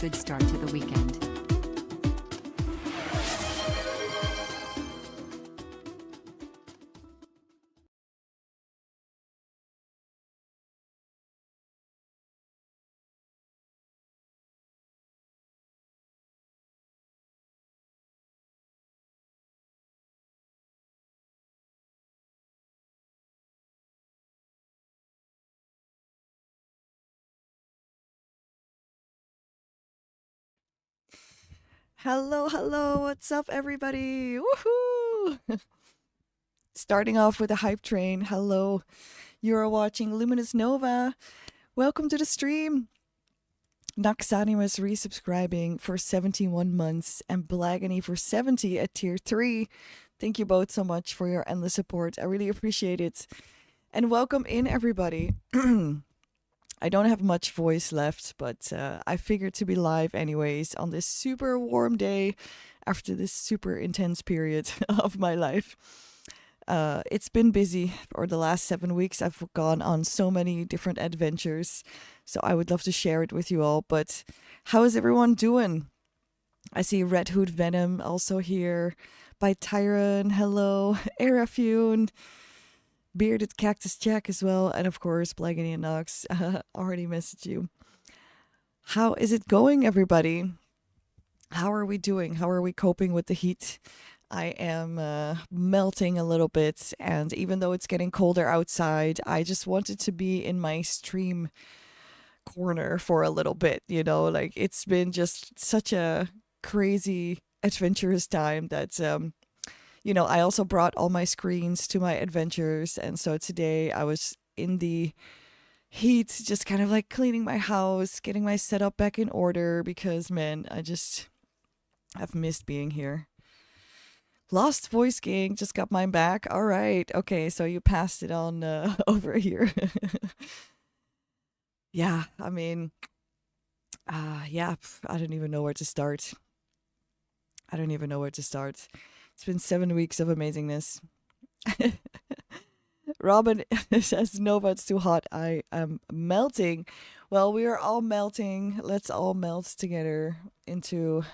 good start to the weekend. Hello, hello. What's up, everybody? Woohoo! Starting off with a hype train. Hello. You are watching Luminous Nova. Welcome to the stream. Naxanimus resubscribing for 71 months and Blagany for 70 at tier 3. Thank you both so much for your endless support. I really appreciate it. And welcome in, everybody. I don't have much voice left, but I figured to be live anyways on this super warm day after this super intense period of my life. It's been busy for the last 7 weeks. I've gone on so many different adventures, so I would love to share it with you all. But how is everyone doing? I see Red Hood Venom also here. By Tyron, hello. Arafune. Bearded Cactus Jack as well, and of course, Blagany and Nox. Already messaged you. How is it going, everybody? How are we doing? How are we coping with the heat? I am melting a little bit, and even though it's getting colder outside, I just wanted to be in my stream corner for a little bit, you know? Like, it's been just such a crazy, adventurous time that I also brought all my screens to my adventures. And so today I was in the heat, just kind of like cleaning my house, getting my setup back in order because, man, I've missed being here. Lost Voice Gang, just got mine back. All right. Okay. So you passed it on over here. Yeah. I mean, yeah, I don't even know where to start. It's been 7 weeks of amazingness. Robin says, Nova, it's too hot. I am melting. Well, we are all melting. Let's all melt together into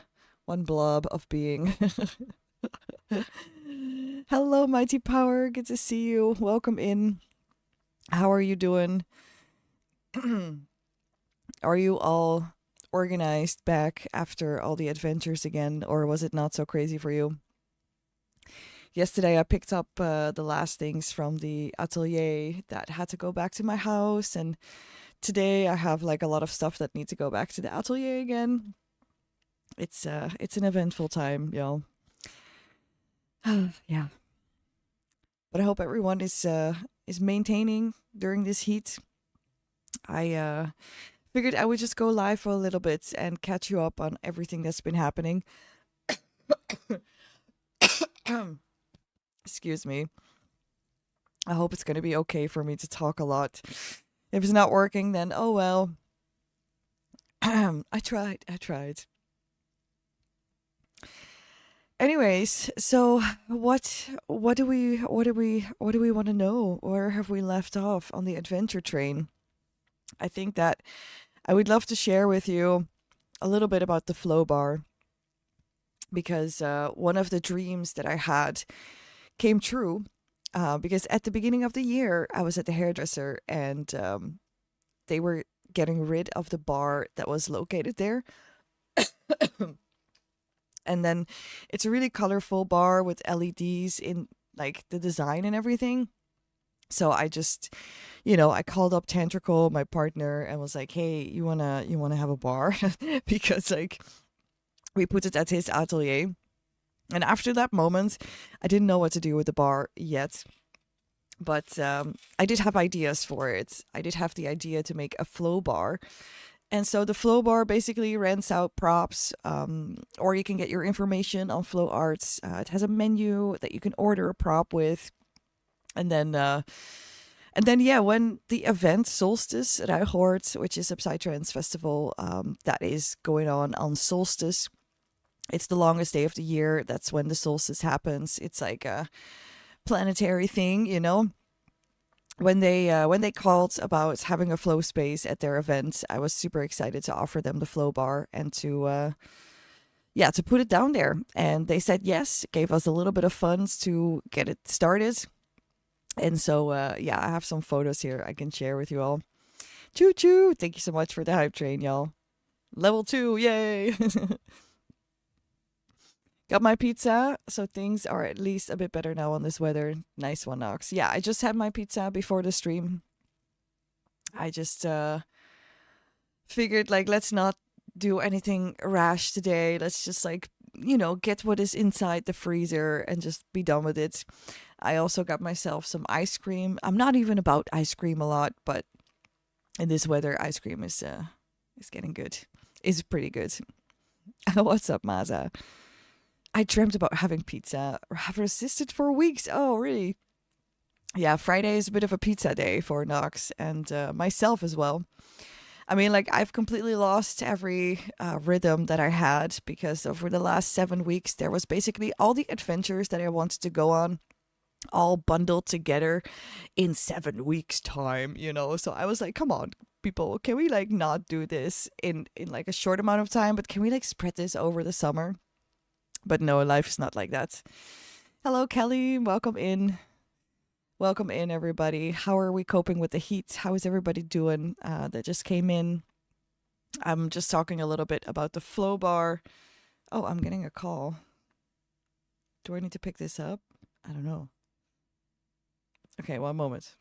one blob of being. Hello, Mighty Power. Good to see you. Welcome in. How are you doing? Are you all organized back after all the adventures again, or was it not so crazy for you? Yesterday, I picked up the last things from the atelier that had to go back to my house, and today I have like a lot of stuff that needs to go back to the atelier again. It's an eventful time, y'all. Yeah, but I hope everyone is maintaining during this heat. I figured I would just go live for a little bit and catch you up on everything that's been happening. Excuse me. I hope it's going to be okay for me to talk a lot. If it's not working, then oh well. I tried. Anyways, so what do we want to know? Where have we left off on the adventure train? I think that I would love to share with you a little bit about the flow bar because one of the dreams that I had came true. Because at the beginning of the year, I was at the hairdresser and they were getting rid of the bar that was located there. And then it's a really colorful bar with LEDs in like the design and everything. So I just, I called up Tantrical, my partner, and was like, "Hey, you wanna have a bar?" Because like we put it at his atelier. And after that moment, I didn't know what to do with the bar yet. But I did have ideas for it. I did have the idea to make a flow bar. And so the flow bar basically rents out props, or you can get your information on Flow Arts. It has a menu that you can order a prop with. And then, yeah, when the event Solstice at Ruigoord, which is a Psytrance festival that is going on Solstice, it's the longest day of the year. That's when the solstice happens. It's like a planetary thing, when they called about having a flow space at their event, I was super excited to offer them the flow bar and to yeah, to put it down there. And they said yes, gave us a little bit of funds to get it started. And so yeah, I have some photos here I can share with you all. Choo choo! Thank you so much for the hype train, y'all. Level 2, yay! Got my pizza, so things are at least a bit better now on this weather. Nice one, Nox. Yeah, I just had my pizza before the stream. I just figured, like, let's not do anything rash today. Let's just, like, get what is inside the freezer and just be done with it. I also got myself some ice cream. I'm not even about ice cream a lot, but in this weather, ice cream is getting good. Is pretty good. What's up, Maza? I dreamt about having pizza. Have resisted for weeks. Oh, really? Yeah, Friday is a bit of a pizza day for Nox and myself as well. I mean, like, I've completely lost every rhythm that I had because over the last 7 weeks, there was basically all the adventures that I wanted to go on all bundled together in 7 weeks time. So I was like, come on, people, can we like not do this in like a short amount of time, but can we like spread this over the summer? But no, life is not like that. Hello, Kelly. Welcome in, everybody. How are we coping with the heat? How is everybody doing that just came in? I'm just talking a little bit about the flow bar. Oh, I'm getting a call. Do I need to pick this up? I don't know. Okay, one moment.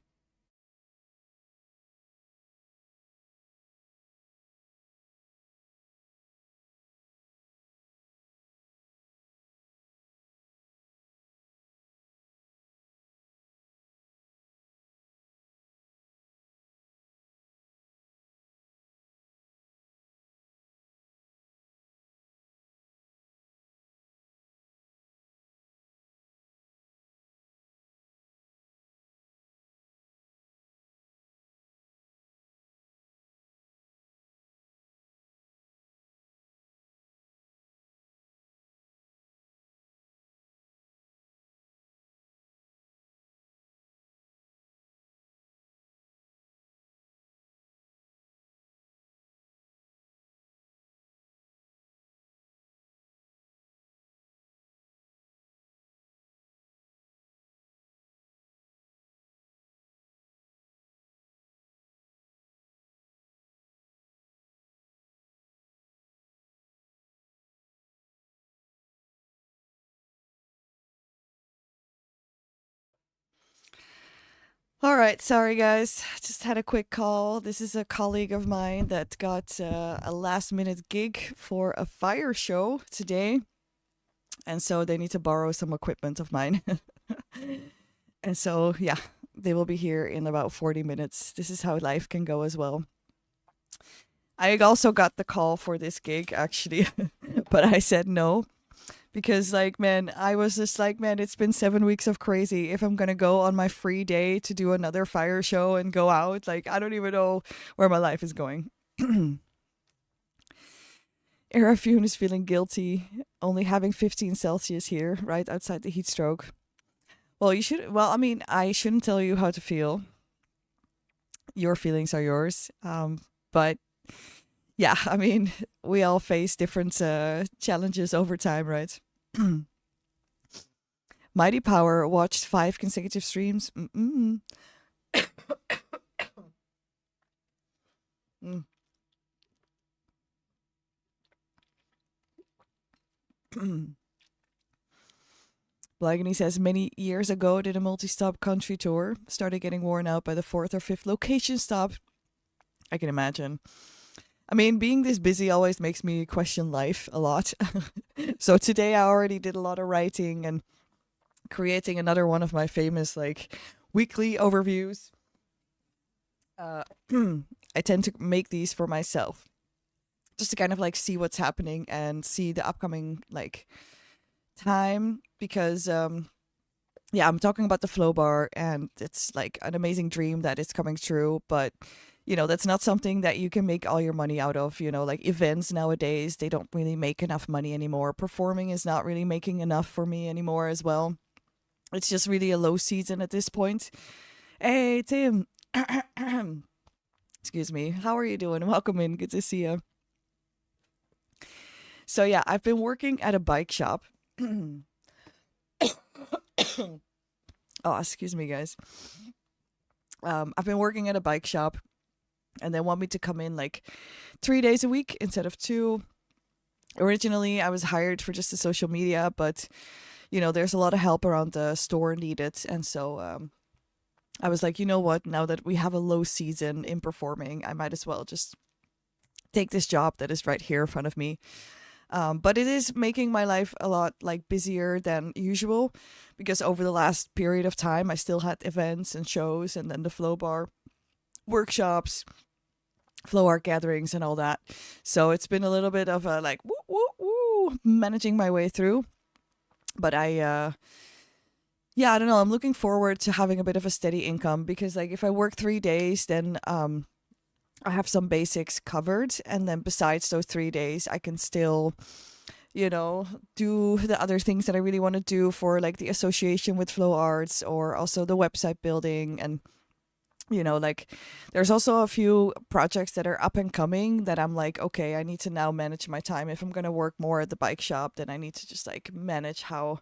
All right, sorry guys. Just had a quick call. This is a colleague of mine that got a last minute gig for a fire show today. And so they need to borrow some equipment of mine. And so, yeah, they will be here in about 40 minutes. This is how life can go as well. I also got the call for this gig actually, but I said no because like man, I was just like man, it's been 7 weeks of crazy. If I'm gonna go on my free day to do another fire show and go out, like I don't even know where my life is going. Erafune is feeling guilty, only having 15 Celsius here, right outside the heat stroke. Well, you should. Well, I mean, I shouldn't tell you how to feel. Your feelings are yours. But yeah, I mean, we all face different challenges over time, right? Mighty Power watched 5 consecutive streams. Mm-mm. Mm. Blagany says many years ago did a multi-stop country tour. Started getting worn out by the fourth or fifth location stop. I can imagine. I mean, being this busy always makes me question life a lot. So today I already did a lot of writing and creating another one of my famous like weekly overviews. Uh, I tend to make these for myself just to kind of like see what's happening and see the upcoming like time because yeah, I'm talking about the flow bar and it's like an amazing dream that is coming true, but that's not something that you can make all your money out of. Like events nowadays, they don't really make enough money anymore. Performing is not really making enough for me anymore as well. It's just really a low season at this point. Hey, Tim. Excuse me. How are you doing? Welcome in. Good to see you. So, yeah, I've been working at a bike shop. Oh, excuse me, guys. I've been working at a bike shop and they want me to come in like 3 days a week instead of two. Originally, I was hired for just the social media, but there's a lot of help around the store needed. And so I was like, you know what? Now that we have a low season in performing, I might as well just take this job that is right here in front of me. But it is making my life a lot like busier than usual because over the last period of time, I still had events and shows and then the flow bar workshops, flow art gatherings, and all that. So it's been a little bit of a like woo woo woo managing my way through. But yeah, I don't know. I'm looking forward to having a bit of a steady income because like if I work 3 days, then I have some basics covered, and then besides those 3 days, I can still do the other things that I really want to do for like the association with flow arts or also the website building. And like there's also a few projects that are up and coming that I'm like, okay, I need to now manage my time. If I'm going to work more at the bike shop, then I need to just like manage how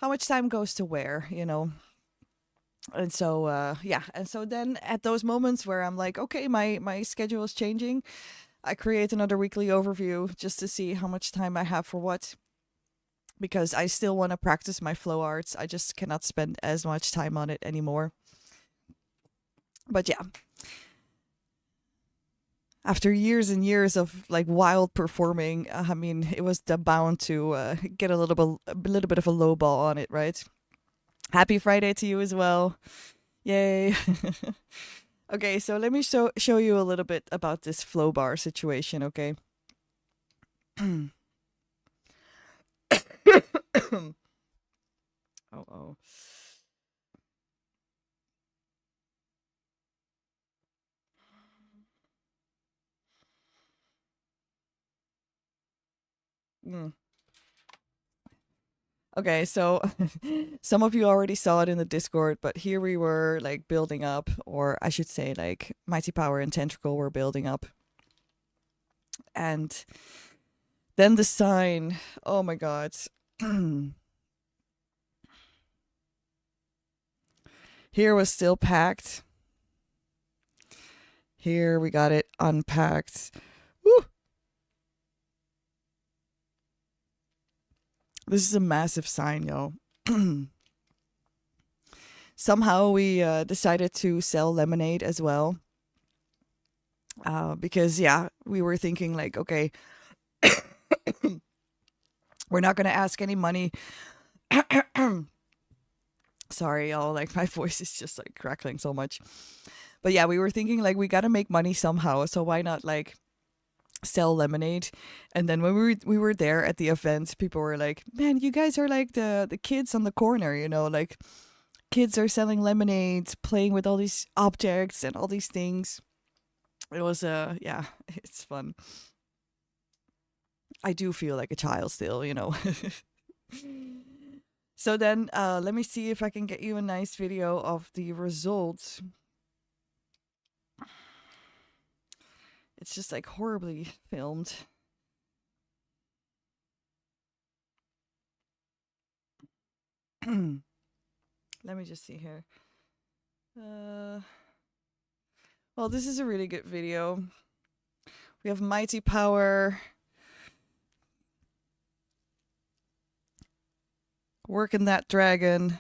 much time goes to where. And so yeah, and so then at those moments where I'm like, okay, my schedule is changing, I create another weekly overview just to see how much time I have for what, because I still want to practice my flow arts. I just cannot spend as much time on it anymore. But yeah, after years and years of like wild performing, I mean, it was bound to get a little bit of a low ball on it, right? Happy Friday to you as well. Yay. Okay, so let me show you a little bit about this flow bar situation, okay? Oh, oh. Mm. Okay, so some of you already saw it in the Discord, but here we were like building up, or I should say, like Mighty Power and Tentacle were building up. And then the sign, oh my god. Here was still packed. Here we got it unpacked. Woo! This is a massive sign, yo. Somehow we decided to sell lemonade as well. Because, yeah, we were thinking, like, okay, we're not going to ask any money. Sorry, y'all. Like, my voice is just like crackling so much. But yeah, we were thinking, like, we got to make money somehow. So why not, like, sell lemonade? And then when we were there at the event, people were like, man, you guys are like the kids on the corner, like kids are selling lemonades, playing with all these objects and all these things. It was yeah, it's fun. I do feel like a child still. So then let me see if I can get you a nice video of the results. It's just like horribly filmed. Let me just see here. Well, this is a really good video. We have Mighty Power working that dragon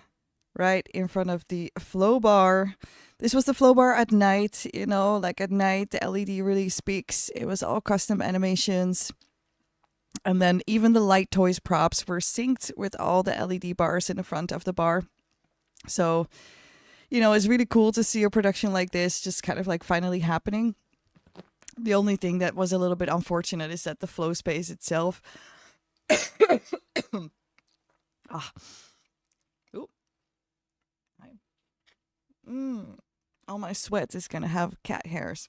right in front of the flow bar. This was the flow bar at night, like at night the LED really speaks. It was all custom animations. And then even the light toys props were synced with all the LED bars in the front of the bar. So, it's really cool to see a production like this just kind of like finally happening. The only thing that was a little bit unfortunate is that the flow space itself. Ah. Ooh. All my sweat is gonna have cat hairs.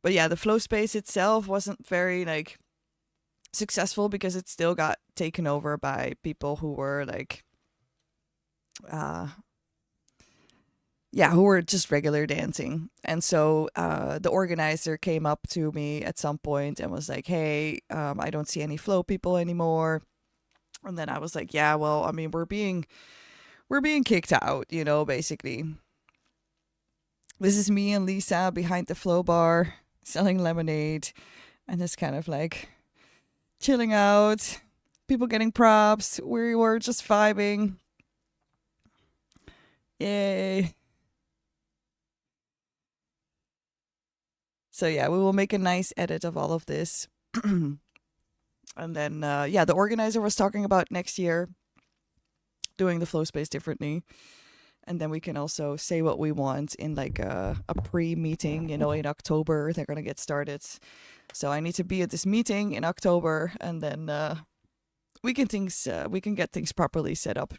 But yeah, the flow space itself wasn't very like successful because it still got taken over by people who were like yeah, who were just regular dancing. And so the organizer came up to me at some point and was like, "Hey, I don't see any flow people anymore." And then I was like, "Yeah, well, I mean, we're being kicked out, basically. This is me and Lisa behind the flow bar selling lemonade, and it's kind of like chilling out, people getting props. We were just vibing. Yay." So yeah, we will make a nice edit of all of this. And then yeah, the organizer was talking about next year doing the flow space differently. And then we can also say what we want in like a pre-meeting, in October. They're gonna get started. So I need to be at this meeting in October, and then we can get things properly set up.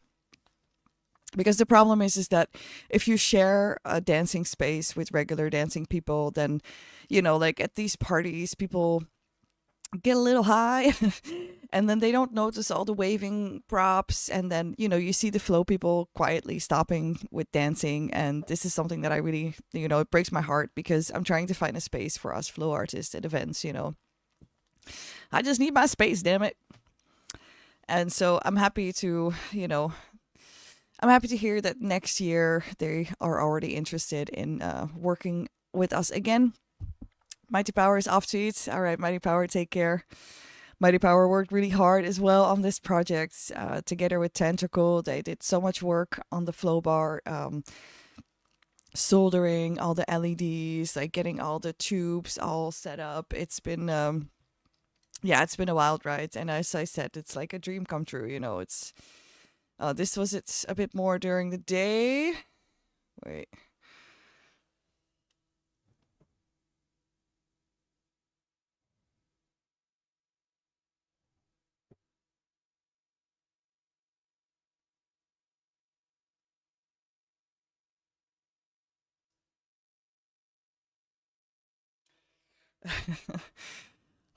Because the problem is that if you share a dancing space with regular dancing people, then like at these parties, people get a little high and then they don't notice all the waving props, and then you see the flow people quietly stopping with dancing. And this is something that I really, it breaks my heart, because I'm trying to find a space for us flow artists at events. I just need my space, damn it. And so I'm happy to hear that next year they are already interested in working with us again. Mighty Power is off to it. All right, Mighty Power, take care. Mighty Power worked really hard as well on this project, together with Tentacle. They did so much work on the flow bar, soldering all the LEDs, like getting all the tubes all set up. It's been, yeah, it's been a wild ride. And as I said, it's like a dream come true. It's this was it's a bit more during the day. Wait.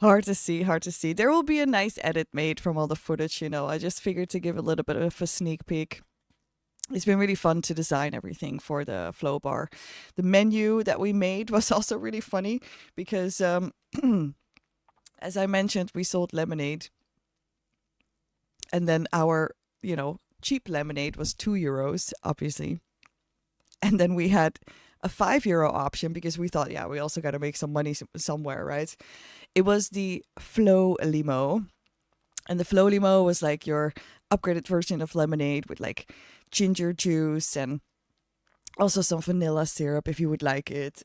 Hard to see, hard to see. There will be a nice edit made from all the footage. I just figured to give a little bit of a sneak peek. It's been really fun to design everything for the flow bar. The menu that we made was also really funny because, as I mentioned, we sold lemonade, and then our, cheap lemonade was €2, obviously. And then we had a €5 option because we thought, yeah, we also got to make some money somewhere, right? It was the Flow Limo. And the Flow Limo was like your upgraded version of lemonade with like ginger juice and also some vanilla syrup if you would like it.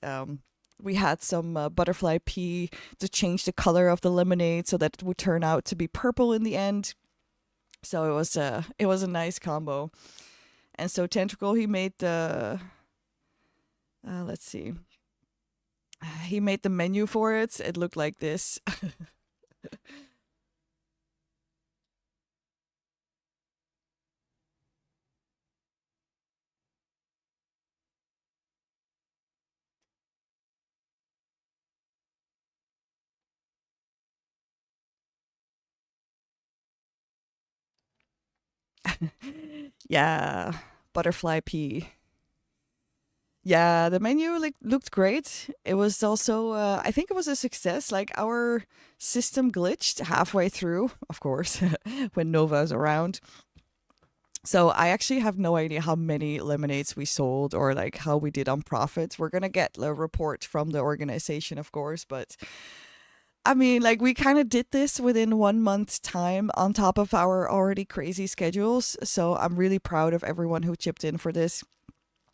We had some butterfly pea to change the color of the lemonade so that it would turn out to be purple in the end. So it was a nice combo. And so Tentacle, he made the let's see, he made the menu for it. It looked like this. Yeah, butterfly pea. Yeah, the menu like looked great. It was also I think it was a success. Like our system glitched halfway through, of course, when Nova's around. So I actually have no idea how many lemonades we sold or like how we did on profit. We're gonna get a report from the organization, of course, but I mean, like we kind of did this within 1 month's time on top of our already crazy schedules. So I'm really proud of everyone who chipped in for this.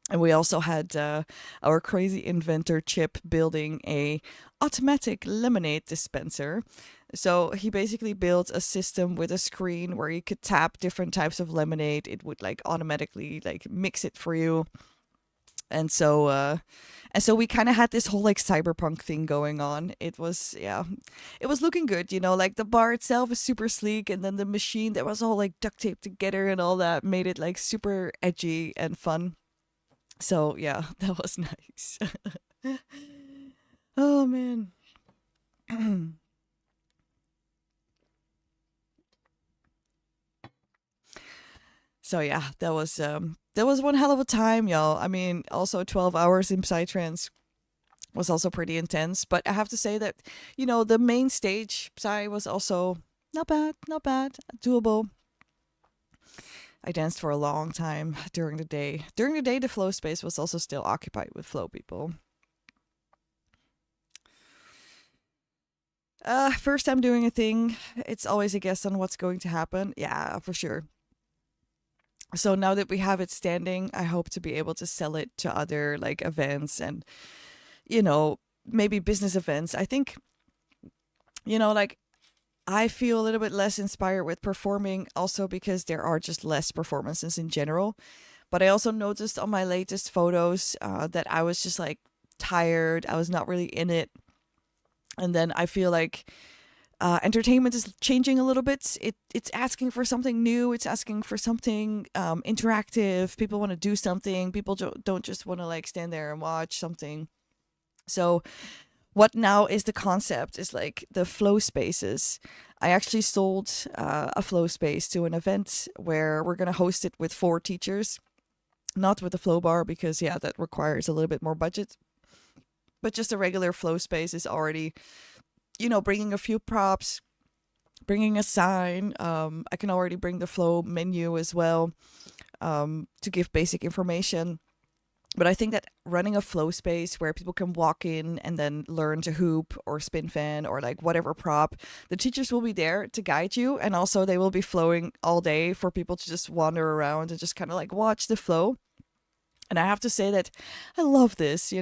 And we also had our crazy inventor Chip building a automatic lemonade dispenser. So he basically built a system with a screen where you could tap different types of lemonade. It would like automatically like mix it for you. And so we kind of had this whole like cyberpunk thing going on. It was, yeah, it was looking good. Like the bar itself is super sleek, and then the machine that was all like duct taped together and all that made it like super edgy and fun. So yeah, that was nice. Oh man. So yeah, that was one hell of a time, y'all. I mean, also 12 hours in Psytrance was also pretty intense, but I have to say that, the main stage Psy was also not bad, doable. I danced for a long time during the day. During the day, the flow space was also still occupied with flow people. First time doing a thing, it's always a guess on what's going to happen. Yeah, for sure. So now that we have it standing, I hope to be able to sell it to other like events and, you know, maybe business events. I think, like I feel a little bit less inspired with performing also because there are just less performances in general. But I also noticed on my latest photos that I was just like tired. I was not really in it. And then I feel like entertainment is changing a little bit. It's asking for something new. It's asking for something interactive. People want to do something. People don't just want to like stand there and watch something. So what now is the concept is like the flow spaces. I actually sold a flow space to an event where we're going to host it with 4 teachers, not with the flow bar because yeah, that requires a little bit more budget. But just a regular flow space is already, bringing a few props, bringing a sign. I can already bring the flow menu as well to give basic information. But I think that running a flow space where people can walk in and then learn to hoop or spin fan or like whatever prop, the teachers will be there to guide you. And also they will be flowing all day for people to just wander around and just kind of like watch the flow. And I have to say that I love this.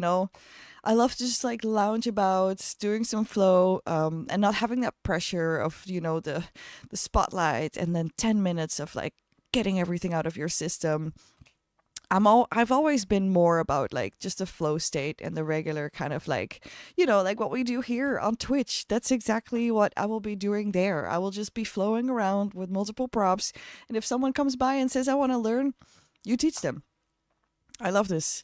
I love to just like lounge about, doing some flow, and not having that pressure of, the spotlight and then 10 minutes of like getting everything out of your system. I've always been more about like just a flow state and the regular kind of like, like what we do here on Twitch. That's exactly what I will be doing there. I will just be flowing around with multiple props. And if someone comes by and says, I want to learn, you teach them. I love this.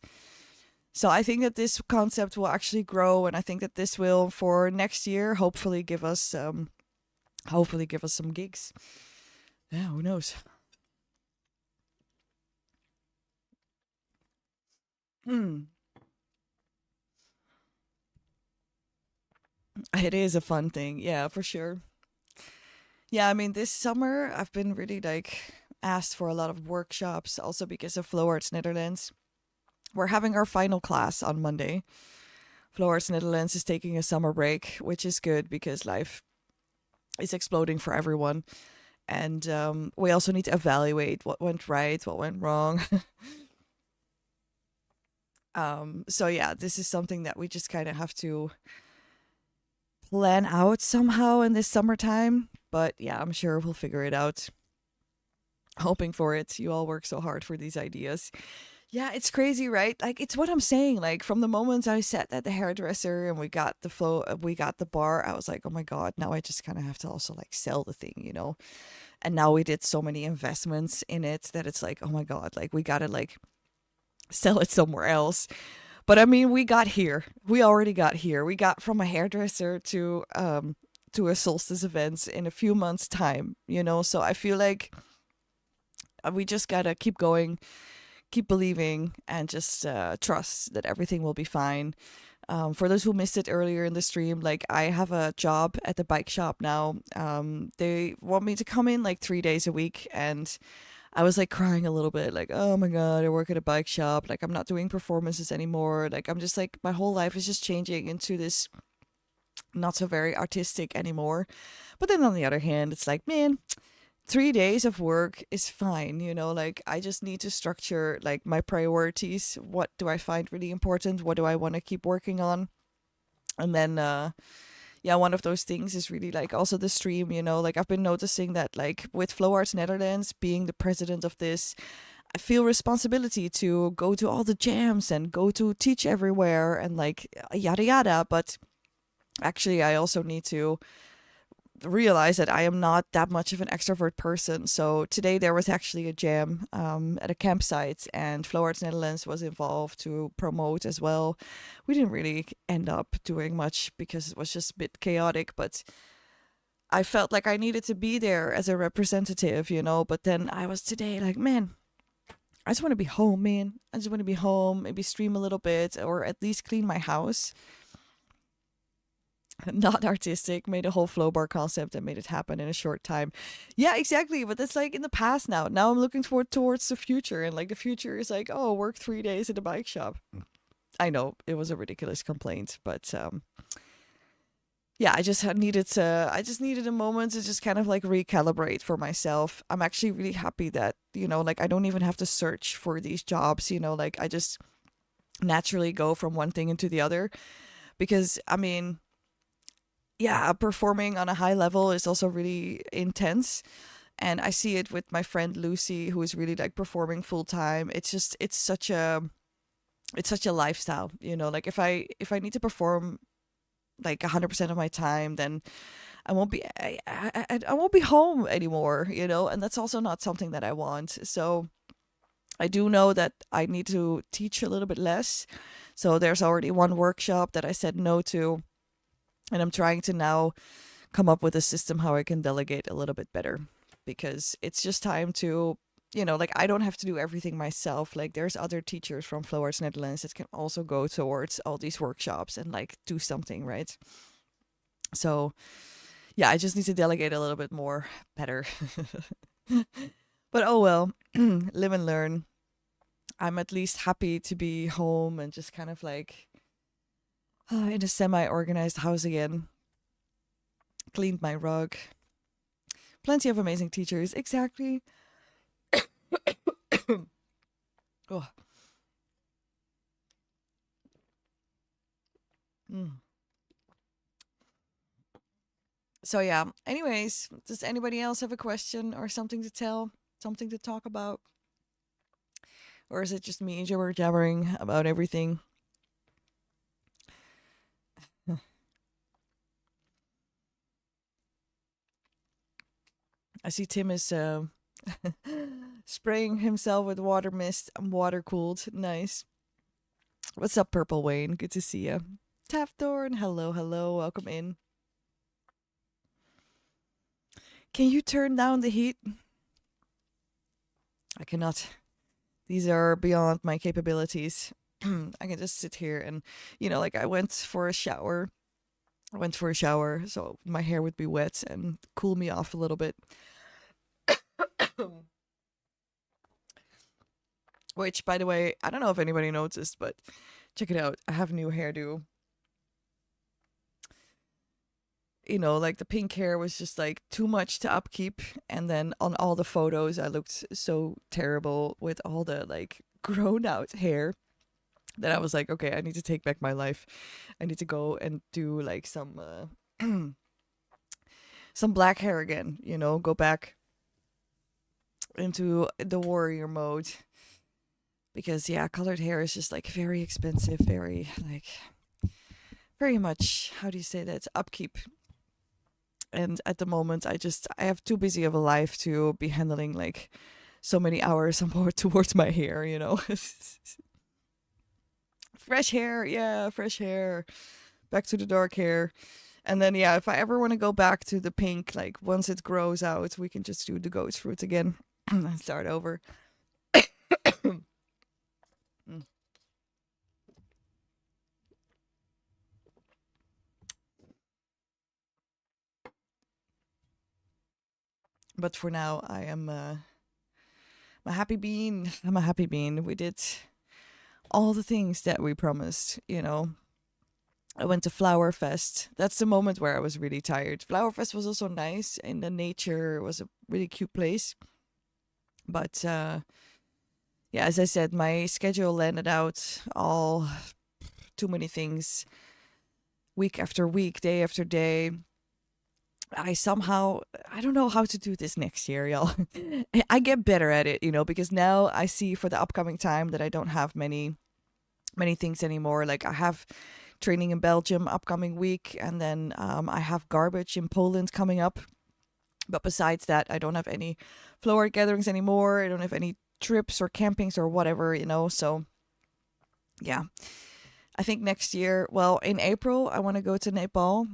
So I think that this concept will actually grow, and I think that this will for next year hopefully give us some gigs. Yeah, who knows? Hmm. It is a fun thing, yeah, for sure. Yeah, I mean this summer I've been really like asked for a lot of workshops, also because of Flow Arts Netherlands. We're having our final class on Monday. Flow Arts Netherlands is taking a summer break, which is good because life is exploding for everyone. And we also need to evaluate what went right, what went wrong. So yeah, this is something that we just kind of have to plan out somehow in this summertime. But yeah, I'm sure we'll figure it out. Hoping for it. You all work so hard for these ideas. Yeah, it's crazy, right? Like it's what I'm saying. Like from the moment I sat at the hairdresser and we got the flow, we got the bar, I was like, oh my god, now I just kind of have to also like sell the thing. And now we did so many investments in it that it's like, oh my god, like we gotta like sell it somewhere else. But I mean, we got here. We already got here. We got from a hairdresser to a solstice events in a few months' time. So I feel like we just gotta keep going, keep believing, and just trust that everything will be fine. For those who missed it earlier in the stream, like I have a job at the bike shop now. They want me to come in like 3 days a week, and I was like crying a little bit, like, oh my god, I work at a bike shop. Like I'm not doing performances anymore. Like I'm just like my whole life is just changing into this not so very artistic anymore. But then on the other hand, it's like, man, 3 days of work is fine. Like I just need to structure like my priorities. What do I find really important? What do I want to keep working on? And then yeah, one of those things is really like also the stream. Like I've been noticing that like with Flow Arts Netherlands being the president of this, I feel responsibility to go to all the jams and go to teach everywhere and like yada yada. But actually I also need to realize that I am not that much of an extrovert person. So today there was actually a jam at a campsite, and Flow Arts Netherlands was involved to promote as well. We didn't really end up doing much because it was just a bit chaotic, but I felt like I needed to be there as a representative, but then I was today like, man, I just want to be home, man. I just want to be home, maybe stream a little bit or at least clean my house. Not artistic, made a whole flow bar concept and made it happen in a short time. Yeah, exactly. But that's like in the past now. Now I'm looking forward towards the future. And like the future is like, oh, work 3 days at a bike shop. I know it was a ridiculous complaint, but yeah, I just needed a moment to just kind of like recalibrate for myself. I'm actually really happy that, like I don't even have to search for these jobs, like I just naturally go from one thing into the other because I mean, yeah, performing on a high level is also really intense. And I see it with my friend Lucy, who is really like performing full time. It's such a lifestyle, like if I need to perform like 100% of my time, then I won't be home anymore, and that's also not something that I want. So I do know that I need to teach a little bit less. So there's already one workshop that I said no to, and I'm trying to now come up with a system how I can delegate a little bit better because it's just time to, like I don't have to do everything myself. Like there's other teachers from Flow Arts Netherlands that can also go towards all these workshops and like do something, right? So yeah, I just need to delegate a little bit more better. But oh well, live and learn. I'm at least happy to be home and just kind of like in a semi-organized house again. Cleaned my rug. Plenty of amazing teachers. Exactly. Oh. Mm. So yeah. Anyways, does anybody else have a question or something to tell? Something to talk about? Or is it just me jibber jabbering about everything? I see Tim is spraying himself with water mist and water cooled. Nice. What's up, Purple Wayne? Good to see you. Tapthorn, hello, hello, welcome in. Can you turn down the heat? I cannot. These are beyond my capabilities. I can just sit here and, like I went for a shower. I went for a shower, so my hair would be wet and cool me off a little bit. Which, by the way, I don't know if anybody noticed, but check it out. I have a new hairdo. Like the pink hair was just like too much to upkeep. And then on all the photos, I looked so terrible with all the like grown out hair that I was like, okay, I need to take back my life. I need to go and do like some black hair again, go back into the warrior mode. Because yeah, colored hair is just like very expensive, very like very much, how do you say that, upkeep. And at the moment I have too busy of a life to be handling like so many hours more towards my hair, Fresh hair, yeah, fresh hair. Back to the dark hair. And then yeah, if I ever want to go back to the pink, like once it grows out, we can just do the goat's fruit again and start over. Mm. But for now, I am a happy bean. I'm a happy bean. We did all the things that we promised, I went to Flower Fest. That's the moment where I was really tired. Flower Fest was also nice, and the nature was a really cute place. But yeah, as I said, my schedule landed out all too many things week after week, day after day. I don't know how to do this next year, y'all. I get better at it, because now I see for the upcoming time that I don't have many things anymore. Like I have training in Belgium upcoming week, and then I have garbage in Poland coming up. But besides that, I don't have any flow art gatherings anymore. I don't have any trips or campings or whatever, So yeah, I think next year, well, in April, I want to go to Nepal.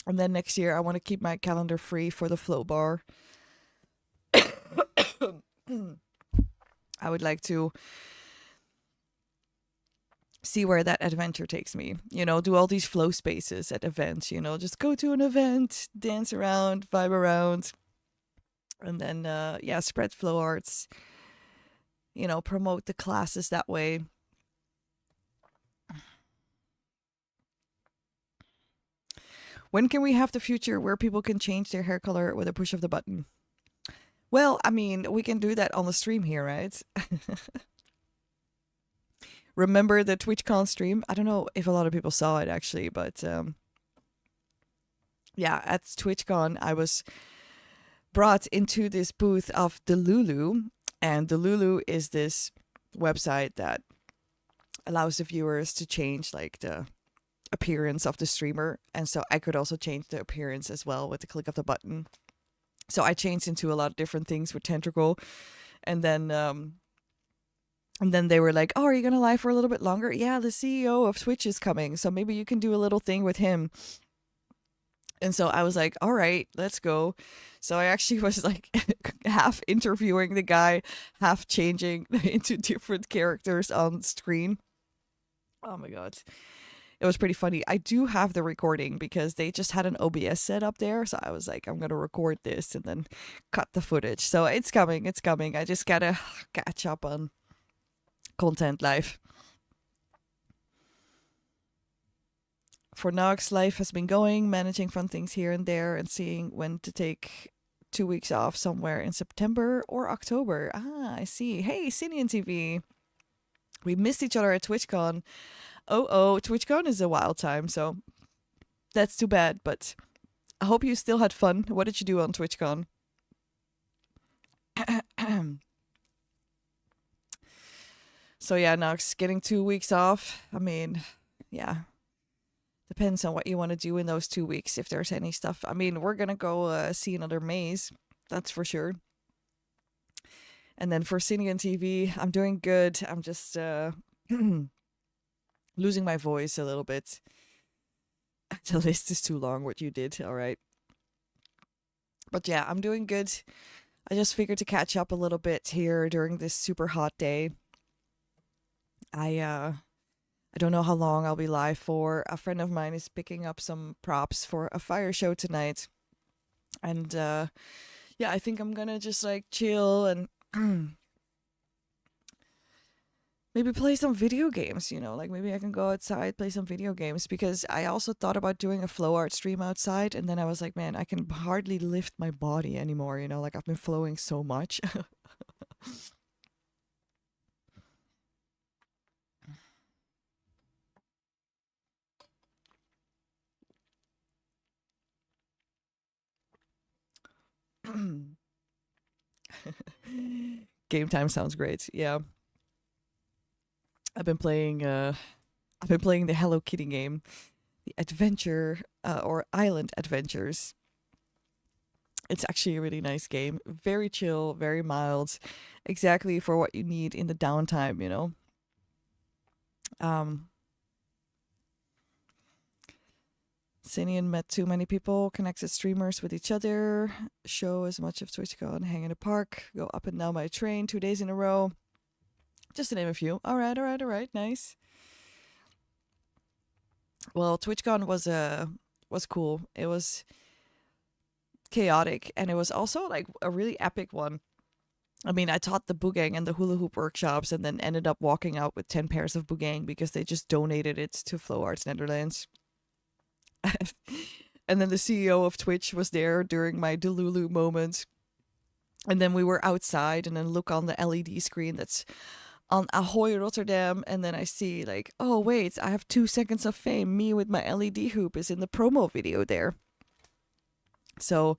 And then next year, I want to keep my calendar free for the flow bar. I would like to see where that adventure takes me. You know, do all these flow spaces at events, you know, just go to an event, dance around, vibe around, and then, yeah, spread flow arts, you know, promote the classes that way. When can we have the future where people can change their hair color with a push of the button? Well, I mean, we can do that on the stream here, right? Remember the TwitchCon stream? I don't know if a lot of people saw it actually, but yeah, at TwitchCon, I was brought into this booth of Delulu, and Delulu is this website that allows the viewers to change like the appearance of the streamer, and so I could also change the appearance as well with the click of the button. So I changed into a lot of different things with Tentacle, and then they were like, "Oh, are you gonna live for a little bit longer?" Yeah, the CEO of Twitch is coming, so maybe you can do a little thing with him. And so I was like, all right, let's go. So I actually was like half interviewing the guy, half changing into different characters on screen. Oh my God. It was pretty funny. I do have the recording because they just had an OBS set up there. So I was like, I'm going to record this and then cut the footage. So it's coming. It's coming. I just got to catch up on content live. For Nox, life has been going, managing fun things here and there, and seeing when to take 2 weeks off somewhere in September or October. Ah, I see. Hey, Sinian TV. We missed each other at TwitchCon. Oh, TwitchCon is a wild time, so that's too bad, but I hope you still had fun. What did you do on TwitchCon? So yeah, Nox, getting 2 weeks off. I mean, yeah, depends on what you want to do in those 2 weeks, if there's any stuff. I mean, we're going to go see another maze, that's for sure. And then for Cine and TV, I'm doing good. I'm just losing my voice a little bit. The list is too long, what you did. All right. But yeah, I'm doing good. I just figured to catch up a little bit here during this super hot day. I don't know how long I'll be live for. A friend of mine is picking up some props for a fire show tonight. And yeah, I think I'm gonna just like chill and maybe play some video games, you know, like maybe I can go outside, play some video games, because I also thought about doing a flow art stream outside, and then I was like, man, I can hardly lift my body anymore, you know, like I've been flowing so much. Game time sounds great. Yeah. I've been playing the Hello Kitty game, the adventure or island adventures. It's actually a really nice game. Very chill, very mild, exactly for what you need in the downtime, you know. Sinian met too many people, connected streamers with each other, show as much of TwitchCon, hang in the park, go up and down by train 2 days in a row. Just to name a few. All right, nice. Well, TwitchCon was cool. It was chaotic, and it was also like a really epic one. I mean, I taught the boogang and the hula hoop workshops, and then ended up walking out with 10 pairs of boogang because they just donated it to Flow Arts Netherlands. And then the CEO of Twitch was there during my Delulu moment. And then we were outside, and then look on the LED screen that's on Ahoy Rotterdam, and then I see like, oh wait, I have 2 seconds of fame. Me with my LED hoop is in the promo video there. So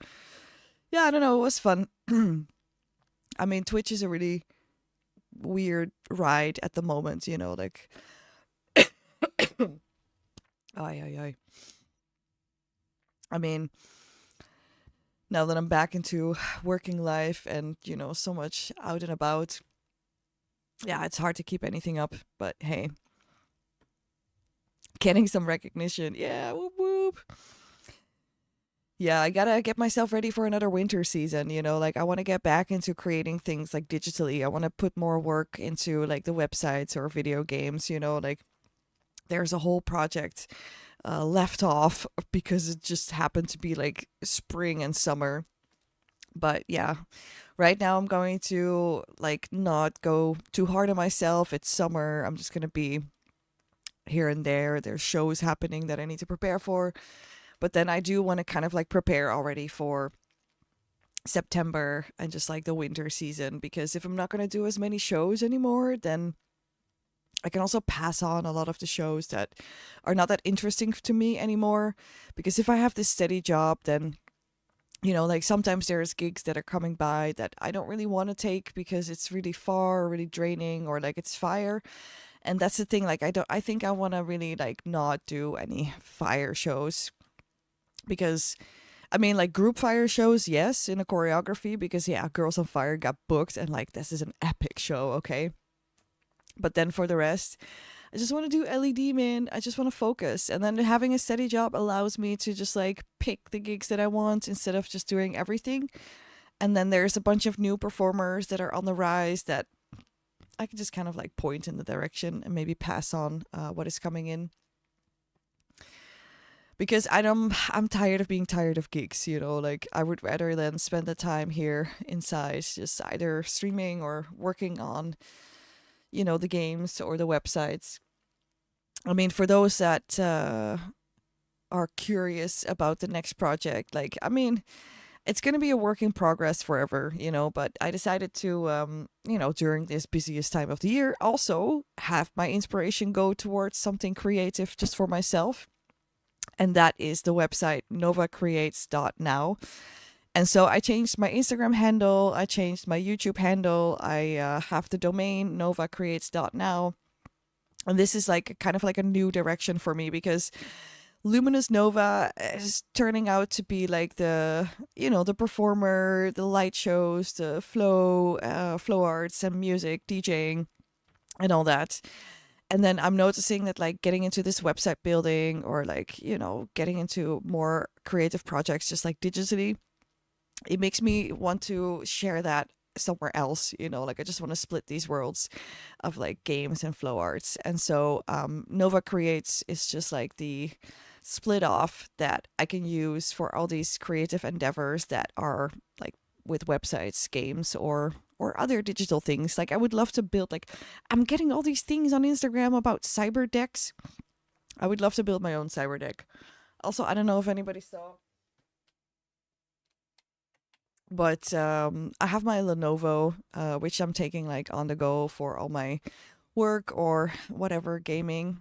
yeah, I don't know, it was fun. I mean, Twitch is a really weird ride at the moment, you know, like ay. I mean, now that I'm back into working life and, you know, so much out and about, yeah, it's hard to keep anything up, but hey, getting some recognition, yeah, whoop whoop. Yeah, I gotta get myself ready for another winter season, you know, like I want to get back into creating things like digitally. I want to put more work into like the websites or video games, you know, like there's a whole project left off because it just happened to be like spring and summer. But yeah, right now I'm going to like not go too hard on myself. It's summer. I'm just going to be here and there. There's shows happening that I need to prepare for. But then I do want to kind of like prepare already for September and just like the winter season, because if I'm not going to do as many shows anymore, then I can also pass on a lot of the shows that are not that interesting to me anymore. Because if I have this steady job, then, you know, like sometimes there's gigs that are coming by that I don't really want to take because it's really far or really draining or like it's fire. And that's the thing, like I think I want to really like not do any fire shows, because I mean, like group fire shows, yes, in a choreography, because yeah, Girls on Fire got booked and like this is an epic show, okay? But then for the rest, I just want to do LED, man. I just want to focus. And then having a steady job allows me to just like pick the gigs that I want instead of just doing everything. And then there's a bunch of new performers that are on the rise that I can just kind of like point in the direction and maybe pass on what is coming in. Because I'm tired of being tired of gigs, you know, like I would rather than spend the time here inside just either streaming or working on, you know, the games or the websites. I mean, for those that are curious about the next project, like, I mean, it's going to be a work in progress forever, you know, but I decided to, you know, during this busiest time of the year, also have my inspiration go towards something creative just for myself. And that is the website NovaCreates.now. And so I changed my Instagram handle, I changed my YouTube handle, I have the domain NovaCreates.now. And this is like kind of like a new direction for me, because Luminous Nova is turning out to be like the, you know, the performer, the light shows, the flow arts and music, DJing and all that. And then I'm noticing that like getting into this website building or like, you know, getting into more creative projects just like digitally, it makes me want to share that somewhere else, you know, like I just want to split these worlds of like games and flow arts. And so Nova Creates is just like the split off that I can use for all these creative endeavors that are like with websites, games, or other digital things. Like I would love to build, like I'm getting all these things on Instagram about cyber decks. I would love to build my own cyber deck. Also, I don't know if anybody saw, but I have my Lenovo, which I'm taking like on the go for all my work or whatever gaming.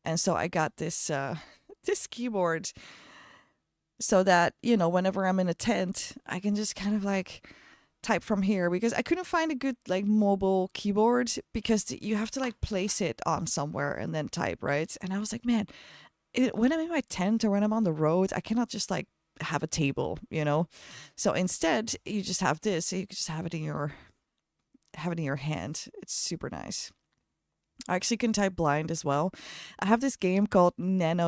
And so I got this this keyboard so that, you know, whenever I'm in a tent, I can just kind of like type from here, because I couldn't find a good like mobile keyboard because you have to like place it on somewhere and then type, right? And I was like, man, when I'm in my tent or when I'm on the road, I cannot just like have a table, you know? So instead, you just have this. So you can just have it in your hand. It's super nice. I actually can type blind as well. I have this game called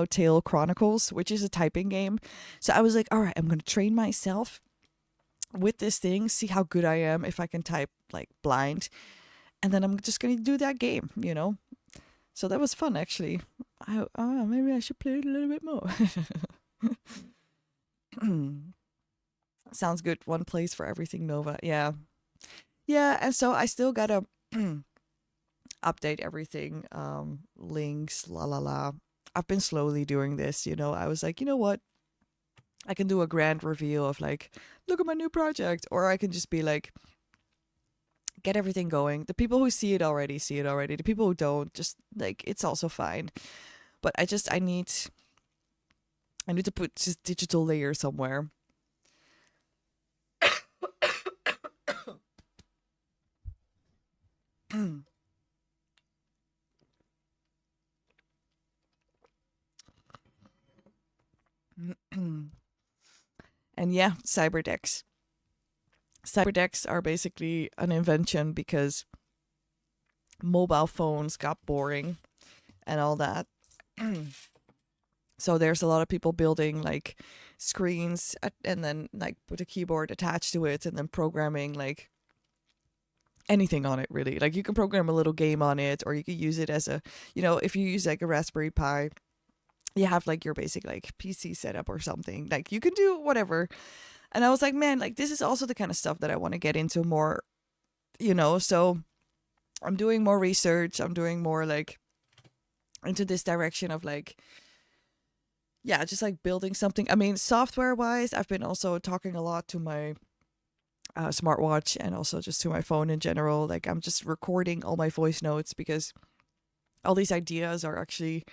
Tail Chronicles, which is a typing game. So I was like, all right, I'm going to train myself with this thing, see how good I am if I can type like blind. And then I'm just going to do that game, you know? So that was fun, actually. Maybe I should play it a little bit more. Sounds good. One place for everything, Nova. Yeah. Yeah. And so I still got to update everything, links, la la la. I've been slowly doing this, you know. I was like, you know what? I can do a grand reveal of like, look at my new project, or I can just be like, get everything going. The people who see it already see it already. The people who don't, just like, it's also fine. But I need to put this digital layer somewhere. And yeah, cyber decks. Cyber decks are basically an invention because mobile phones got boring and all that. So there's a lot of people building like screens and then like put a keyboard attached to it and then programming like anything on it really. Like you can program a little game on it, or you could use it as a, if you use like a Raspberry Pi, you have like your basic like PC setup or something. Like you can do whatever. And I was like, man, like this is also the kind of stuff that I want to get into more, so I'm doing more research. I'm doing more like into this direction of like, yeah, just like building something. I mean, software wise, I've been also talking a lot to my smartwatch and also just to my phone in general. Like I'm just recording all my voice notes because all these ideas are actually,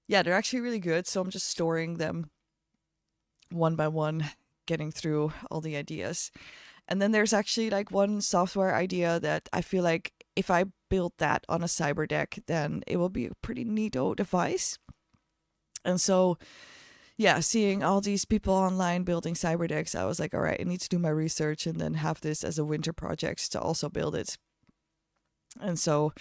yeah, they're actually really good. So I'm just storing them one by one, getting through all the ideas. And then there's actually like one software idea that I feel like if I build that on a cyber deck, then it will be a pretty neato device. And so, yeah, seeing all these people online building cyber decks, I was like, all right, I need to do my research and then have this as a winter project to also build it. And so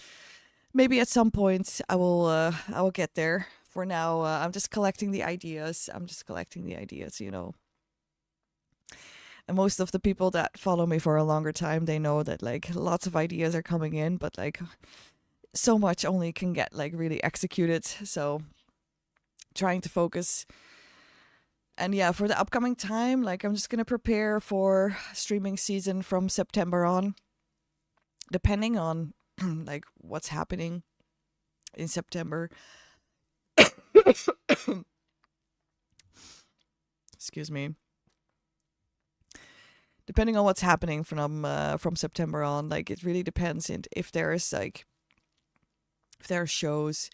maybe at some point I will get there. For now, I'm just collecting the ideas. And most of the people that follow me for a longer time, they know that like lots of ideas are coming in, but like so much only can get like really executed. So trying to focus. And yeah, for the upcoming time, like I'm just gonna prepare for streaming season from September on, depending on like what's happening in September. Excuse me. Depending on what's happening from September on, like it really depends. And if there are shows,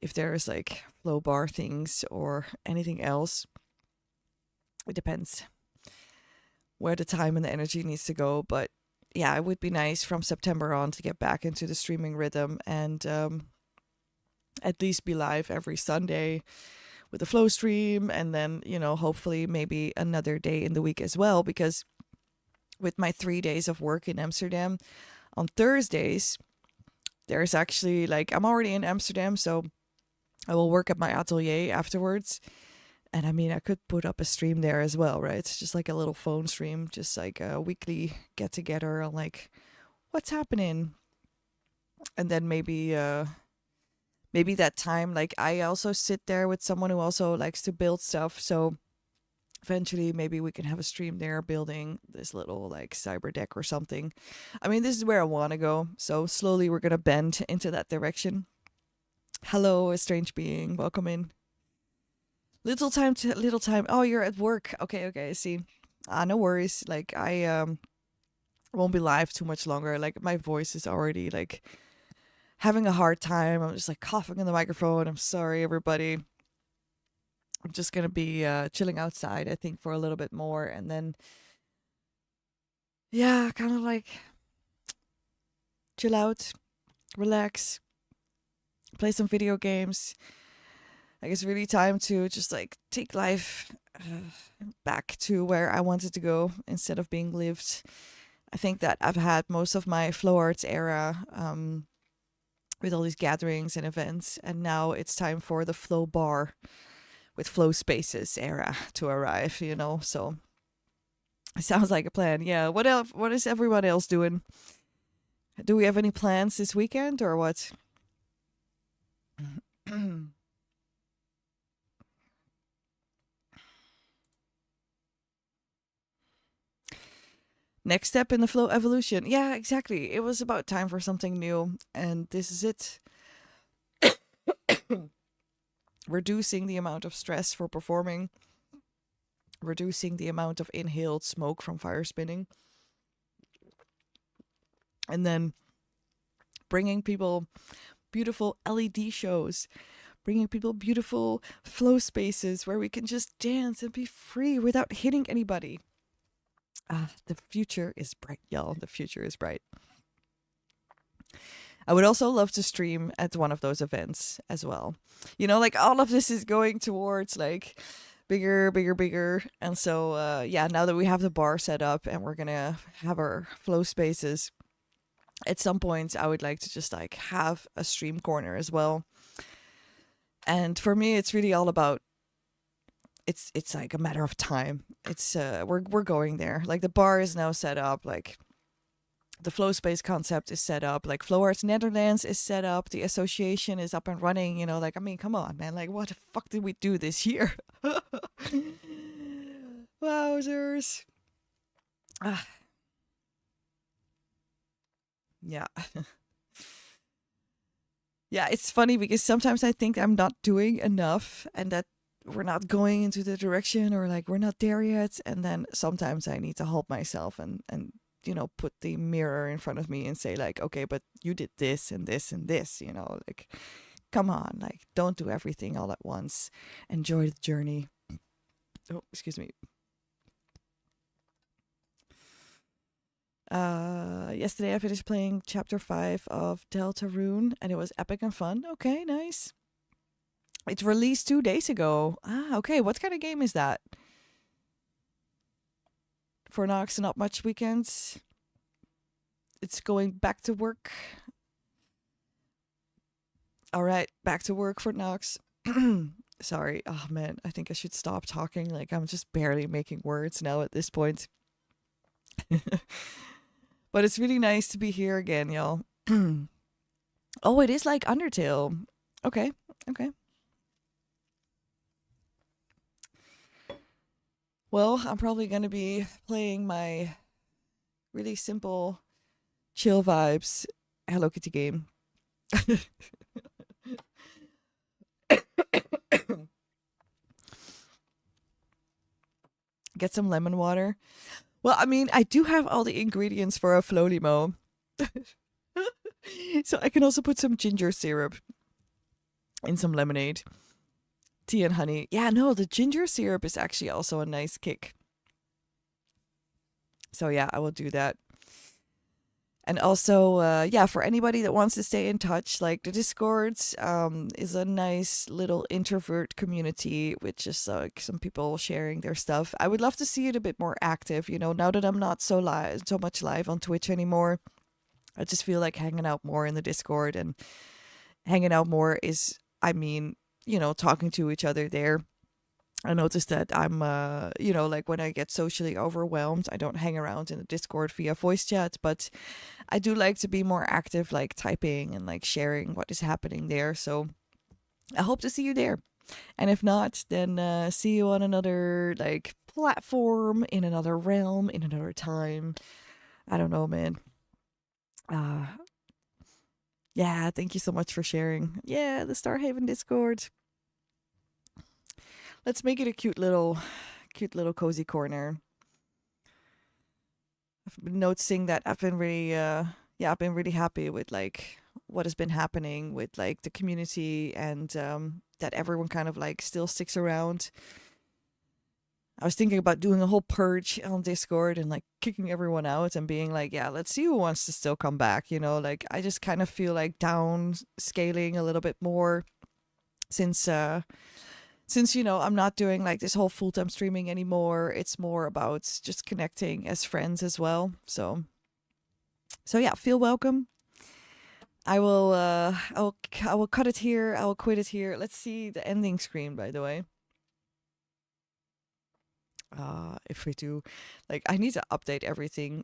if there's like flow bar things or anything else, it depends where the time and the energy needs to go. But yeah, it would be nice from September on to get back into the streaming rhythm and at least be live every Sunday with a flow stream, and then hopefully maybe another day in the week as well, because with my 3 days of work in Amsterdam on Thursdays, there's actually like I'm already in Amsterdam, so I will work at my atelier afterwards. And I mean, I could put up a stream there as well, right? It's just like a little phone stream, just like a weekly get together on like what's happening. And then maybe that time, like I also sit there with someone who also likes to build stuff. So eventually maybe we can have a stream there building this little like cyber deck or something. I mean, this is where I want to go. So slowly we're going to bend into that direction. Hello, a strange being. Welcome in. Little time. Oh, you're at work. Okay, I see. No worries. Like I won't be live too much longer. Like my voice is already like having a hard time. I'm just like coughing in the microphone. I'm sorry, everybody. I'm just gonna be chilling outside, I think, for a little bit more, and then yeah, kind of like chill out, relax, play some video games. Like it's really time to just like take life back to where I wanted to go instead of being lived. I think that I've had most of my flow arts era with all these gatherings and events, and now it's time for the flow bar with flow spaces era to arrive. So it sounds like a plan. Yeah. What else? What is everyone else doing? Do we have any plans this weekend or what? Next step in the flow evolution. Yeah, exactly. It was about time for something new, and this is it. Reducing the amount of stress for performing, reducing the amount of inhaled smoke from fire spinning, and then bringing people beautiful LED shows, bringing people beautiful flow spaces where we can just dance and be free without hitting anybody. The future is bright, y'all. The future is bright. I would also love to stream at one of those events as well. Like all of this is going towards like bigger, bigger, bigger. And so, yeah, now that we have the bar set up and we're going to have our flow spaces, at some point I would like to just like have a stream corner as well. And for me, it's really all about it's like a matter of time. It's we're going there. Like the bar is now set up. Like the flow space concept is set up. Like Flow Arts Netherlands is set up. The association is up and running. You know, like I mean, come on, man. Like what the fuck did we do this year? Wowzers. Ah, yeah. Yeah, it's funny because sometimes I think I'm not doing enough and that we're not going into the direction or like we're not there yet. And then sometimes I need to help myself and you know, put the mirror in front of me and say like, okay, but you did this and this and this, you know, like come on, like don't do everything all at once. Enjoy the journey. Oh, excuse me. Yesterday I finished playing chapter 5 of Deltarune and it was epic and fun. Okay, nice. It's released 2 days ago. Ah, okay. What kind of game is that? For Nox, not much weekends. It's going back to work. All right, back to work for Nox. Sorry. Oh man, I think I should stop talking. Like I'm just barely making words now at this point. But it's really nice to be here again, y'all. Oh, it is like Undertale. Okay, okay. Well, I'm probably going to be playing my really simple, chill vibes Hello Kitty game. Get some lemon water. Well, I mean, I do have all the ingredients for a flow limo. So I can also put some ginger syrup in some lemonade, tea and honey. Yeah, no, the ginger syrup is actually also a nice kick. So yeah, I will do that. And also, yeah, for anybody that wants to stay in touch, like the Discords is a nice little introvert community with just like some people sharing their stuff. I would love to see it a bit more active, you know, now that I'm not so much live on Twitch anymore. I just feel like hanging out more in the Discord and hanging out more is, I mean, you know, talking to each other there. I noticed that I'm, you know, like when I get socially overwhelmed, I don't hang around in the Discord via voice chat, but I do like to be more active, like typing and like sharing what is happening there. So I hope to see you there. And if not, then see you on another like platform, in another realm, in another time. I don't know, man. Uh, yeah, thank you so much for sharing. Yeah, the Starhaven Discord. Let's make it a cute little cozy corner. I've been noticing that I've been really, yeah, I've been really happy with like what has been happening with like the community and that everyone kind of like still sticks around. I was thinking about doing a whole purge on Discord and like kicking everyone out and being like, yeah, let's see who wants to still come back. You know, like I just kind of feel like downscaling a little bit more since you know I'm not doing like this whole full-time streaming anymore. It's more about just connecting as friends as well. So yeah, feel welcome. I will cut it here. I will quit it here. Let's see the ending screen, by the way. If we do, like, I need to update everything.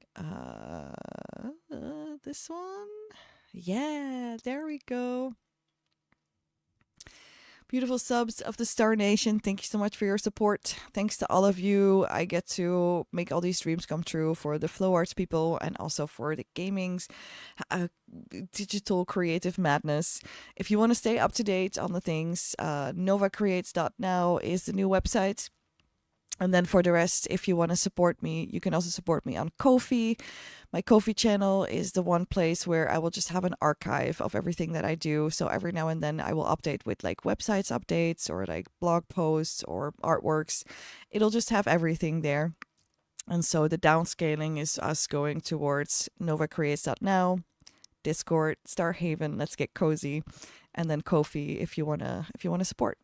This one, yeah, there we go. Beautiful subs of the Star Nation. Thank you so much for your support. Thanks to all of you. I get to make all these dreams come true for the Flow Arts people and also for the gaming's digital creative madness. If you want to stay up to date on the things, NovaCreates.now is the new website. And then for the rest, if you want to support me, you can also support me on Ko-fi. My Ko-fi channel is the one place where I will just have an archive of everything that I do. So every now and then I will update with like websites updates or like blog posts or artworks. It'll just have everything there. And so the downscaling is us going towards NovaCreates.now, Discord, Starhaven, let's get cozy, and then Ko-fi if you wanna support.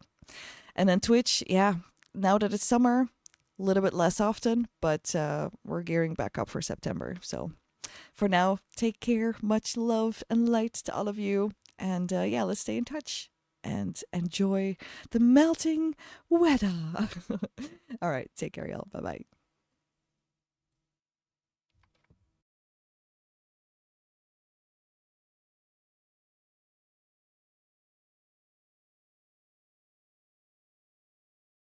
And then Twitch, yeah. Now that it's summer, a little bit less often, but we're gearing back up for September. So for now, take care. Much love and light to all of you. And yeah, let's stay in touch. and enjoy the melting weather. All right, take care, y'all. Bye bye.